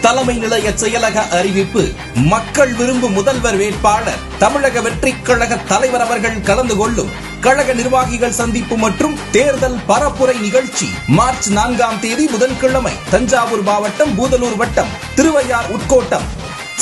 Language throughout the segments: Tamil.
தலைமை நிலைய செயலக அறிவிப்பு. மக்கள் விரும்பும் முதல்வர் வேட்பாளர் தமிழக வெற்றிக் கழக தலைவர் அவர்கள் கலந்து கொள்ளும் கழக நிர்வாகிகள் சந்திப்பு மற்றும் தேர்தல் பரப்புரை நிகழ்ச்சி மார்ச் 4ஆம் தேதி புதன்கிழமை தஞ்சாவூர் மாவட்டம் பூதலூர் வட்டம் திருவையார் உட்கோட்டம்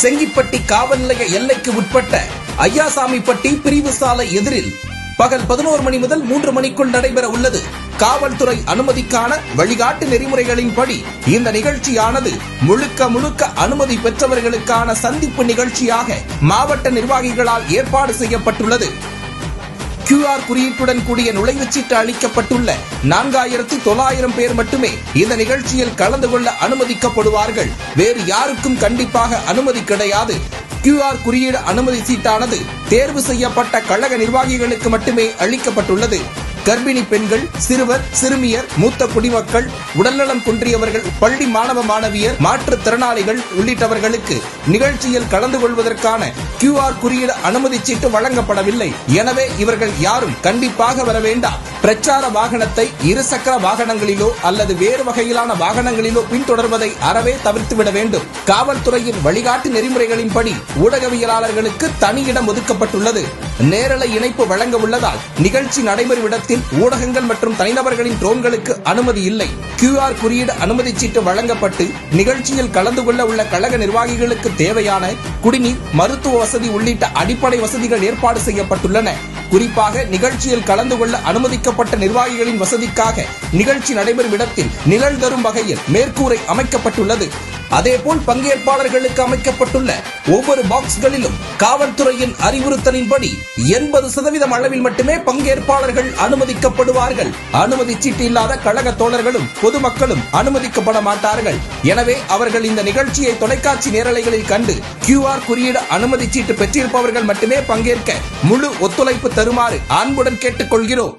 செங்கிப்பட்டி காவல் நிலைய எல்லைக்கு உட்பட்ட ஐயாசாமிப்பட்டி பிரிவு சாலை எதிரில் பகல் 11 மணி முதல் 3 மணிக்குள் நடைபெற உள்ளது. காவல்துறை அனுமதிக்கான வழிகாட்டு நெறிமுறைகளின்படி இந்த நிகழ்ச்சியானது முழுக்க அனுமதி பெற்றவர்களுக்கான சந்திப்பு நிகழ்ச்சியாக மாவட்ட நிர்வாகிகளால் ஏற்பாடு செய்யப்பட்டுள்ளது. QR குறியீட்டுடன் கூடிய நுழைவுச்சீட்டு அளிக்கப்பட்டுள்ள 4900 பேர் மட்டுமே இந்த நிகழ்ச்சியில் கலந்து கொள்ள அனுமதிக்கப்படுவார்கள். வேறு யாருக்கும் கண்டிப்பாக அனுமதி கிடையாது. QR குறியீடு அனுமதி சீட்டானது தேர்வு செய்யப்பட்ட கழக நிர்வாகிகளுக்கு மட்டுமே அளிக்கப்பட்டுள்ளது. கர்ப்பிணி பெண்கள், சிறுவர், சிறுமியர், மூத்த குடிமக்கள், உடல்நலம் குன்றியவர்கள், பள்ளி மாணவ மாணவியர், மாற்றுத்திறனாளிகள் உள்ளிட்டவர்களுக்கு நிகழ்ச்சியில் கலந்து கொள்வதற்கான QR குறியீடு அனுமதி சீட்டு வழங்கப்படவில்லை. எனவே இவர்கள் யாரும் கண்டிப்பாக வர வேண்டாம். பிரச்சார வாகனத்தை இருசக்கர வாகனங்களிலோ அல்லது வேறு வகையிலான வாகனங்களிலோ பின்தொடர்வதை அறவே தவிர்த்துவிட வேண்டும். காவல்துறையின் வழிகாட்டு நெறிமுறைகளின்படி ஊடகவியலாளர்களுக்கு தனி இடம் ஒதுக்கப்பட்டுள்ளது. நேரலை இணைப்பு வழங்க உள்ளதால் நிகழ்ச்சி நடைபெறும் இடத்தில் ஊடகங்கள் மற்றும் தனிநபர்களின் ட்ரோன்களுக்கு அனுமதி இல்லை. QR குறியீடு அனுமதி சீட்டு வழங்கப்பட்டு நிகழ்ச்சியில் கலந்து கொள்ள உள்ள கழக நிர்வாகிகளுக்கு தேவையான குடிநீர், மருத்துவ வசதி உள்ளிட்ட அடிப்படை வசதிகள் ஏற்பாடு செய்யப்பட்டுள்ளன. குறிப்பாக நிகழ்ச்சியில் கலந்து கொள்ள அனுமதிக்கப்பட்ட நிர்வாகிகளின் வசதிக்காக நிகழ்ச்சி நடைபெறும் இடத்தில் நிழல் தரும் வகையில் மேற்கூரை அமைக்கப்பட்டுள்ளது. அதேபோல் பங்கேற்பாளர்களுக்கு அமைக்கப்பட்டுள்ள ஒவ்வொரு பாக்ஸ்களிலும் காவல்துறையின் அறிவுறுத்தலின்படி 80% அளவில் மட்டுமே பங்கேற்பாளர்கள் அனுமதிக்கப்படுவார்கள். அனுமதி சீட்டு இல்லாத கழக தோழர்களும் பொதுமக்களும் அனுமதிக்கப்பட மாட்டார்கள். எனவே அவர்கள் இந்த நிகழ்ச்சியை தொலைக்காட்சி நேரலைகளில் கண்டு QR குறியீடு அனுமதி சீட்டு பெற்றிருப்பவர்கள் மட்டுமே பங்கேற்க முழு ஒத்துழைப்பு தருமாறு அன்புடன் கேட்டுக்கொள்கிறோம்.